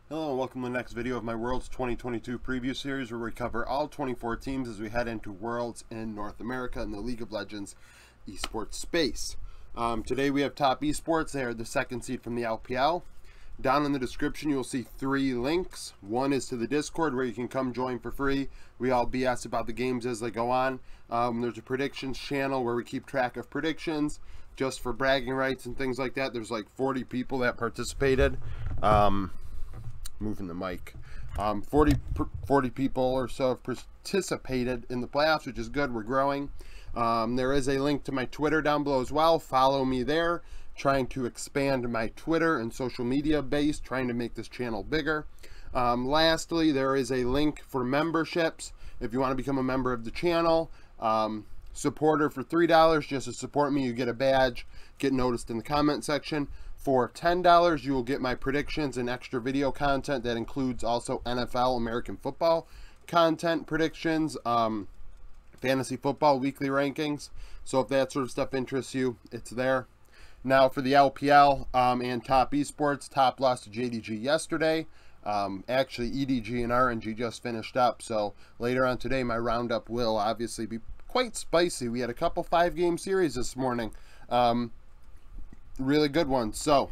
Hello and welcome to the next video of my Worlds 2022 preview series where we cover all 24 teams as we head into Worlds in North America in the League of Legends esports space. Today we have Top Esports. They are the second seed from the LPL. Down in the description you'll see 3 links. One is to the Discord where you can come join for free. We all BS about the games as they go on. There's a predictions channel where we keep track of predictions just for bragging rights and things like that. There's like 40 people that participated. Moving the mic. 40 people or so have participated in the playoffs, which is good. We're growing. There is a link to my Twitter down below as well. Follow me there. Trying to expand my Twitter and social media base, trying to make this channel bigger. Lastly, there is a link for memberships. If you want to become a member of the channel, supporter for $3 just to support me, you get a badge, get noticed in the comment section. For $10, you will get my predictions and extra video content that includes also NFL, American football content predictions, fantasy football weekly rankings. So if that sort of stuff interests you, it's there. Now for the LPL and Top Esports, Top lost to JDG yesterday. Actually, EDG and RNG just finished up. So later on today, my roundup will obviously be quite spicy. We had a couple 5-game series this morning. Really good one. So,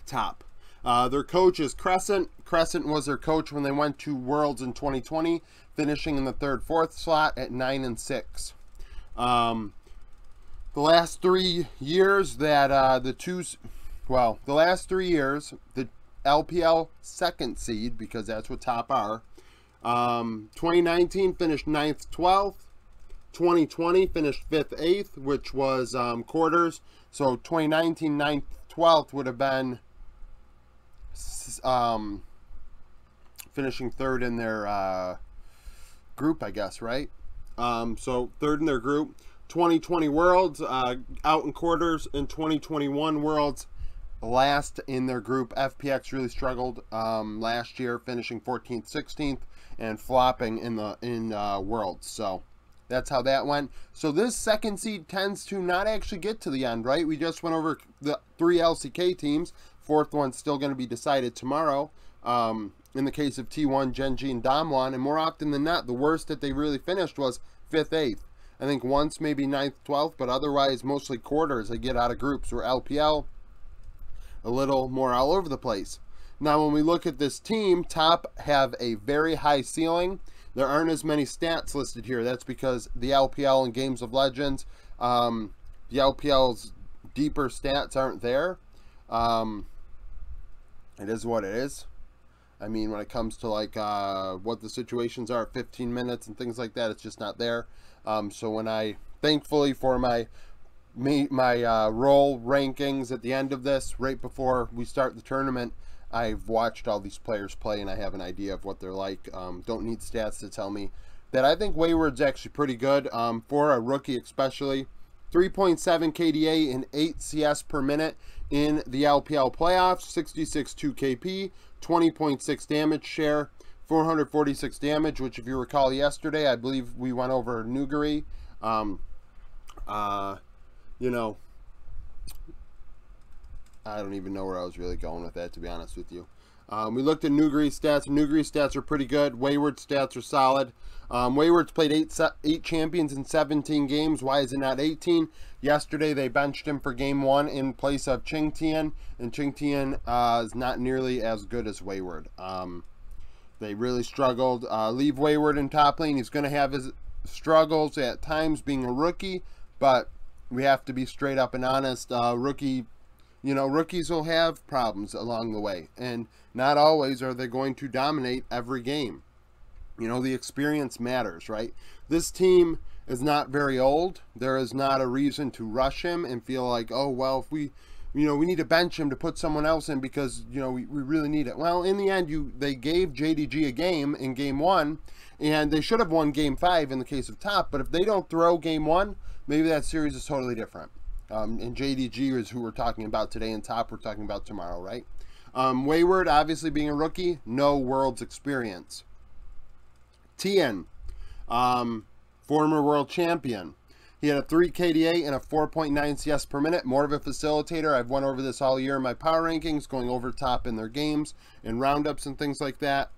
Top. Their coach is Crescent. Crescent was their coach when they went to Worlds in 2020, finishing in the 3rd, 4th slot at 9 and 6. The last 3 years that the last 3 years, the LPL second seed, because that's what Top are. 2019 finished 9th, 12th. 2020 finished 5th, 8th, which was quarters. So 2019 9th, 12th would have been finishing 3rd in their group, I guess, right? So 3rd in their group. 2020 Worlds out in quarters, and 2021 Worlds last in their group. FPX really struggled last year, finishing 14th, 16th, and flopping in Worlds. So that's how that went. So this second seed tends to not actually get to the end, right? We just went over the 3 LCK teams. 4th one's still going to be decided tomorrow. In the case of T1, Genji, and Damwon. And more often than not, the worst that they really finished was 5th, 8th. I think once maybe 9th, 12th, but otherwise mostly quarters they get out of groups. Where LPL, a little more all over the place. Now when we look at this team, Top have a very high ceiling. There aren't as many stats listed here. That's because the LPL and Games of Legends, the LPL's deeper stats aren't there. It is what it is. I mean, when it comes to like what the situations are at 15 minutes and things like that, it's just not there. So when I, thankfully for my role rankings at the end of this, right before we start the tournament, I've watched all these players play and I have an idea of what they're like. Don't need stats to tell me that. I think Wayward's actually pretty good for a rookie especially. 3.7 KDA and 8 CS per minute in the LPL playoffs. 66.2 KP, 20.6 damage share, 446 damage, which if you recall yesterday, I believe we went over Nuguri. You know, I don't even know where I was really going with that, to be honest with you. We looked at Nuguri's stats. Nuguri's stats are pretty good. Wayward's stats are solid. Wayward's played 8 champions in 17 games. Why is it not 18? Yesterday they benched him for game 1 in place of Qingtian, and Qingtian is not nearly as good as Wayward. They really struggled. Leave Wayward in top lane. He's going to have his struggles at times being a rookie, but we have to be straight up and honest. Rookies will have problems along the way, and not always are they going to dominate every game. The experience matters, right? This team is not very old. There is not a reason to rush him and feel like, oh, well, if we need to bench him to put someone else in because, we really need it. Well, in the end, they gave JDG a game in game 1, and they should have won game 5 in the case of Top, but if they don't throw game 1, maybe that series is totally different. And JDG is who we're talking about today, and Top we're talking about tomorrow, right? Wayward, obviously being a rookie, no Worlds experience. Tien, former world champion. He had a 3 KDA and a 4.9 CS per minute. More of a facilitator. I've went over this all year in my power rankings, going over top in their games and roundups and things like that.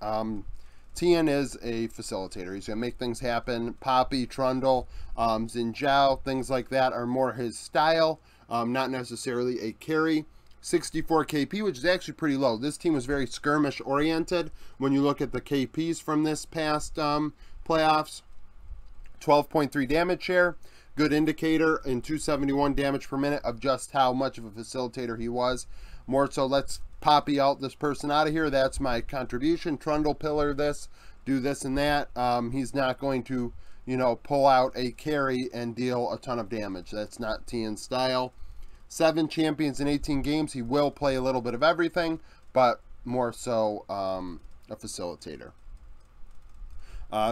Tien is a facilitator. He's going to make things happen. Poppy, Trundle, Xin Zhao, things like that are more his style, not necessarily a carry. 64 KP, which is actually pretty low. This team was very skirmish oriented when you look at the KPs from this past playoffs. 12.3 damage share. Good indicator in 271 damage per minute of just how much of a facilitator he was. More so, let's Poppy out this person out of here. That's my contribution. Trundle pillar this, do this and that. He's not going to, you know, pull out a carry and deal a ton of damage. That's not Tien's style. 7 champions in 18 games. He will play a little bit of everything, but more so a facilitator.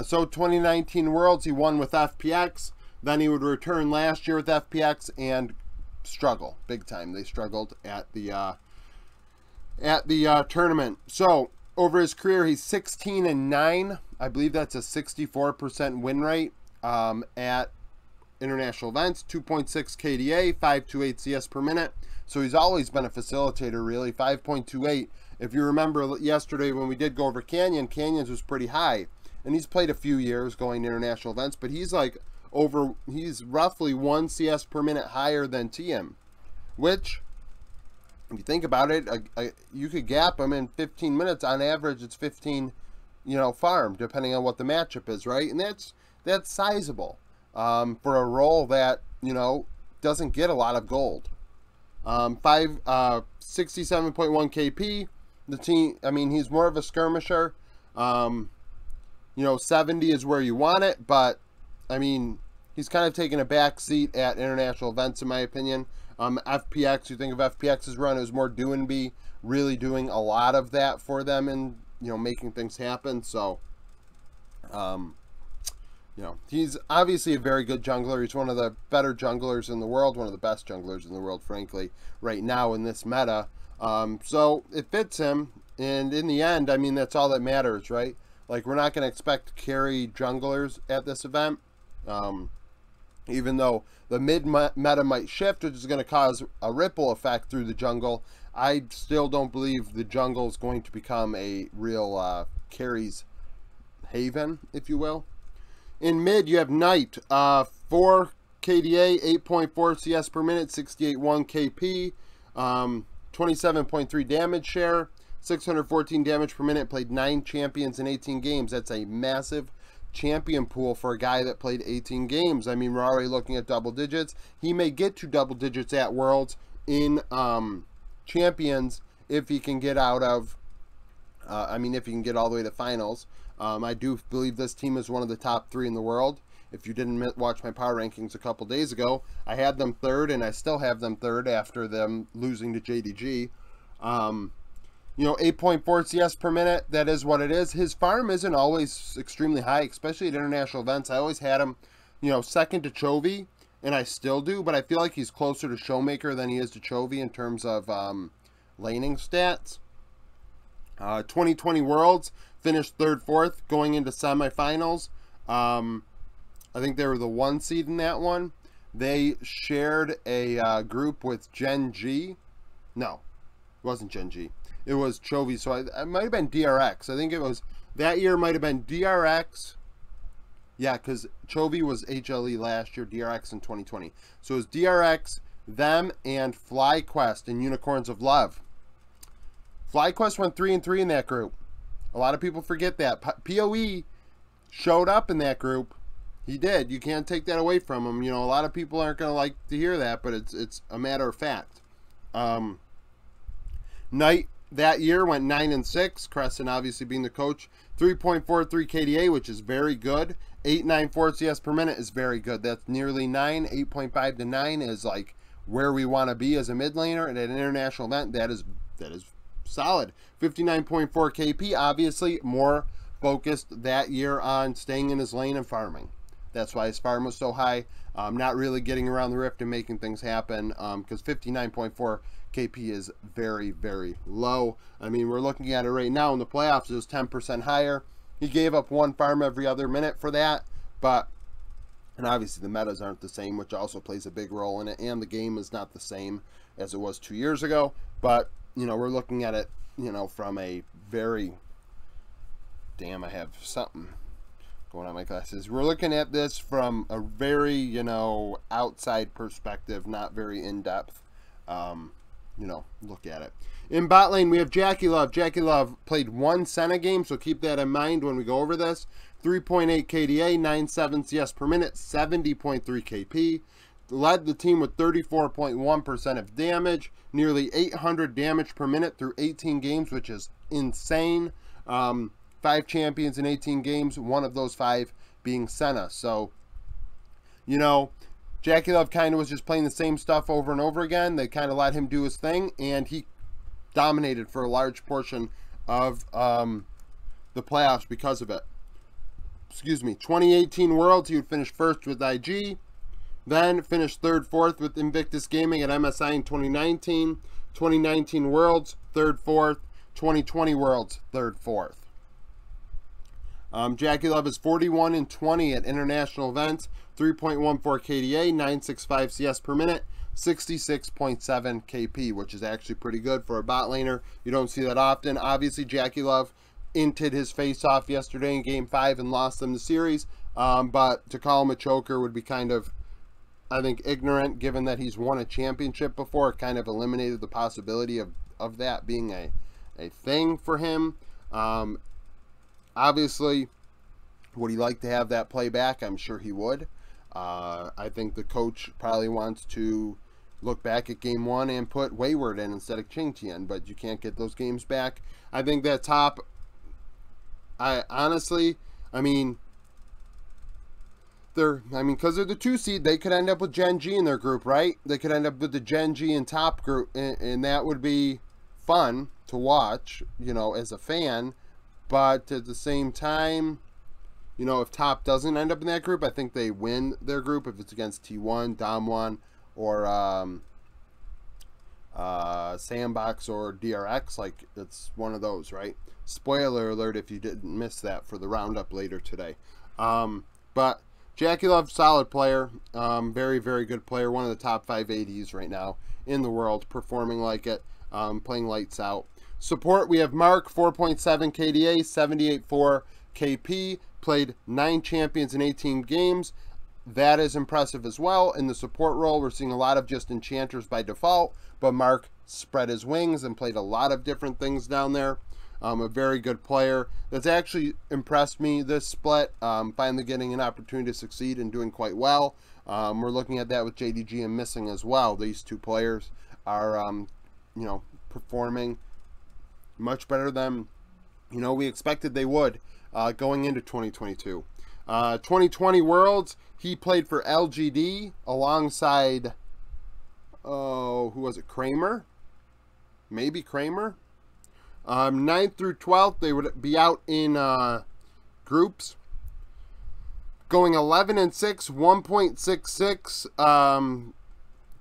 So 2019 Worlds, he won with FPX. Then he would return last year with FPX and struggle big time. They struggled at the tournament. So over his career, he's 16-9. I believe that's a 64% win rate at international events. 2.6 KDA, 5.28 CS per minute. So he's always been a facilitator, really. 5.28. If you remember yesterday when we did go over Canyons was pretty high. And he's played a few years going to international events, but he's like he's roughly 1 CS per minute higher than TM, which, if you think about it, you could gap him in 15 minutes. On average, it's 15, you know, farm, depending on what the matchup is, right? And that's sizable for a role that, you know, doesn't get a lot of gold. 67.1 KP. The team, I mean, he's more of a skirmisher. You know, 70 is where you want it, but I mean, he's kind of taken a back seat at international events, in my opinion. FPX, you think of FPX's run, it was more do and be, really doing a lot of that for them and, you know, making things happen. So, you know, he's obviously a very good jungler. He's one of the better junglers in the world, one of the best junglers in the world, frankly, right now in this meta. So it fits him, and in the end, I mean, that's all that matters, right? Like, we're not going to expect carry junglers at this event. Even though the mid meta might shift, which is going to cause a ripple effect through the jungle, I still don't believe the jungle is going to become a real carries haven, if you will. In mid, you have Knight, 4 KDA, 8.4 CS per minute, 68.1 KP, 27.3 damage share, 614 damage per minute, played 9 champions in 18 games. That's a massive champion pool for a guy that played 18 games. I mean, we're already looking at double digits. He may get to double digits at Worlds in champions if he can get out of, if he can get all the way to finals. I do believe this team is one of the top 3 in the world. If you didn't watch my power rankings a couple days ago, I had them 3rd, and I still have them 3rd after them losing to JDG. You know, 8.4 CS per minute, that is what it is. His farm isn't always extremely high, especially at international events. I always had him, you know, second to Chovy, and I still do, but I feel like he's closer to Showmaker than he is to Chovy in terms of laning stats. 2020 Worlds, finished 3rd, 4th, going into semifinals. I think they were the 1 seed in that one. They shared a group with Gen G. No, it wasn't Gen G. It was Chovy, so it might have been DRX. I think it was, that year might have been DRX. Yeah, because Chovy was HLE last year, DRX in 2020. So it was DRX, them, and FlyQuest and Unicorns of Love. FlyQuest went 3-3 in that group. A lot of people forget that. PoE showed up in that group. He did. You can't take that away from him. You know, a lot of people aren't going to like to hear that, but it's a matter of fact. Knight that year went 9-6. Crescent obviously being the coach. 3.43 KDA, which is very good. 8.94 CS per minute is very good. That's nearly 9. 8.5 to 9 is like where we want to be as a mid laner. And at an international event, that is solid. 59.4 KP, obviously more focused that year on staying in his lane and farming. That's why his farm was so high. Not really getting around the rift and making things happen, because 59.4 KP is very, very low. I mean, we're looking at it right now in the playoffs. It was 10% higher. He gave up 1 farm every other minute for that, but And obviously the metas aren't the same, which also plays a big role in it. And the game is not the same as it was 2 years ago. But, you know, we're looking at it, you know, from a very... Damn, I have something going on my glasses. We're looking at this from a very, you know, outside perspective, not very in-depth, you know, look at it. In bot lane, we have Jackie Love. Jackie Love played 1 Senna game, so keep that in mind when we go over this. 3.8 KDA, 9.7 CS per minute, 70.3 KP. Led the team with 34.1% of damage, nearly 800 damage per minute through 18 games, which is insane. 5 champions in 18 games, one of those 5 being Senna. So, you know, Jackie Love kind of was just playing the same stuff over and over again. They kind of let him do his thing, and he dominated for a large portion of the playoffs because of it. Excuse me. 2018 Worlds, he would finish first with IG. Then finished 3rd, 4th with Invictus Gaming at MSI in 2019. 2019 Worlds, 3rd, 4th. 2020 Worlds, 3rd, 4th. Jackie Love is 41 and 20 at international events, 3.14 KDA, 9.65 CS per minute, 66.7 KP, which is actually pretty good for a bot laner. You don't see that often. Obviously, Jackie Love inted his face off yesterday in Game 5 and lost them the series, but to call him a choker would be kind of, I think, ignorant, given that he's won a championship before. It kind of eliminated the possibility of that being a thing for him. Obviously, would he like to have that play back? I'm sure he would. I think the coach probably wants to look back at Game 1 and put Wayward in instead of Qingtian, but you can't get those games back. I think that top, because they're the 2 seed, they could end up with Gen G in their group, right? They could end up with the Gen G and top group, and that would be fun to watch, you know, as a fan. But at the same time, you know, if top doesn't end up in that group, I think they win their group if it's against T1, Dom1, or Sandbox or DRX. Like, it's one of those, right? Spoiler alert if you didn't miss that for the roundup later today. But Jackie Love, solid player. Very, very good player. One of the top 5 ADs right now in the world, performing like it, playing lights out. Support, we have Mark, 4.7 KDA, 78.4 KP, played 9 champions in 18 games. That is impressive as well. In the support role, we're seeing a lot of just enchanters by default, but Mark spread his wings and played a lot of different things down there. A very good player. That's actually impressed me this split, finally getting an opportunity to succeed and doing quite well. We're looking at that with JDG and Missing as well. These 2 players are, you know, performing much better than, you know, we expected they would going into 2022. 2020 Worlds, he played for LGD alongside, who was it, Kramer? Maybe Kramer? 9th through 12th, they would be out in groups. Going 11 and 6, 1.66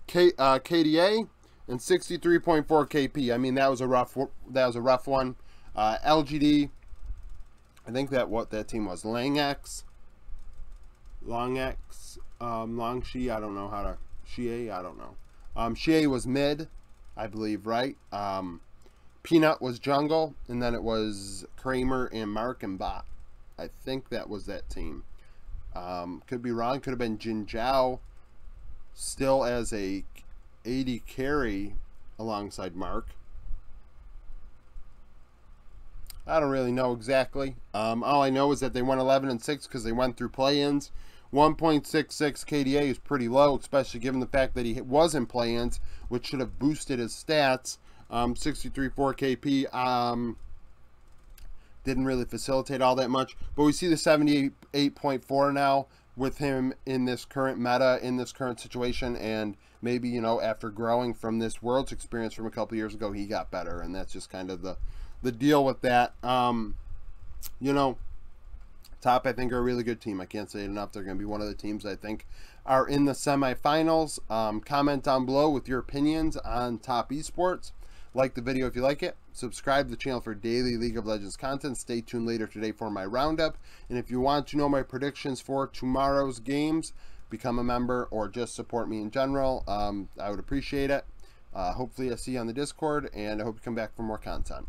KDA. And 63.4 KP. I mean, that was a rough one. LGD, I think that team was Longx, Longshi. I don't know how to Shie. I don't know. Shie was mid, I believe, right? Peanut was jungle, and then it was Kramer and Mark and Bot. I think that was that team. Could be wrong. Could have been Jin Zhao still as a 80 carry alongside Mark. I don't really know exactly. All I know is that they went 11 and 6 because they went through play-ins. 1.66 KDA is pretty low, especially given the fact that he was in play-ins, which should have boosted his stats. 63.4 KP didn't really facilitate all that much, but we see the 78.4 now with him in this current meta, in this current situation, and maybe, you know, after growing from this Worlds experience from a couple years ago, he got better, and that's just kind of the deal with that. You know, Top, I think, are a really good team. I can't say it enough. They're going to be one of the teams I think are in the semifinals. Comment down below with your opinions on Top Esports. Like the video if you like it. Subscribe to the channel for daily League of Legends content. Stay tuned later today for my roundup. And if you want to know my predictions for tomorrow's games, become a member or just support me in general. I would appreciate it. Hopefully I see you on the Discord, and I hope you come back for more content.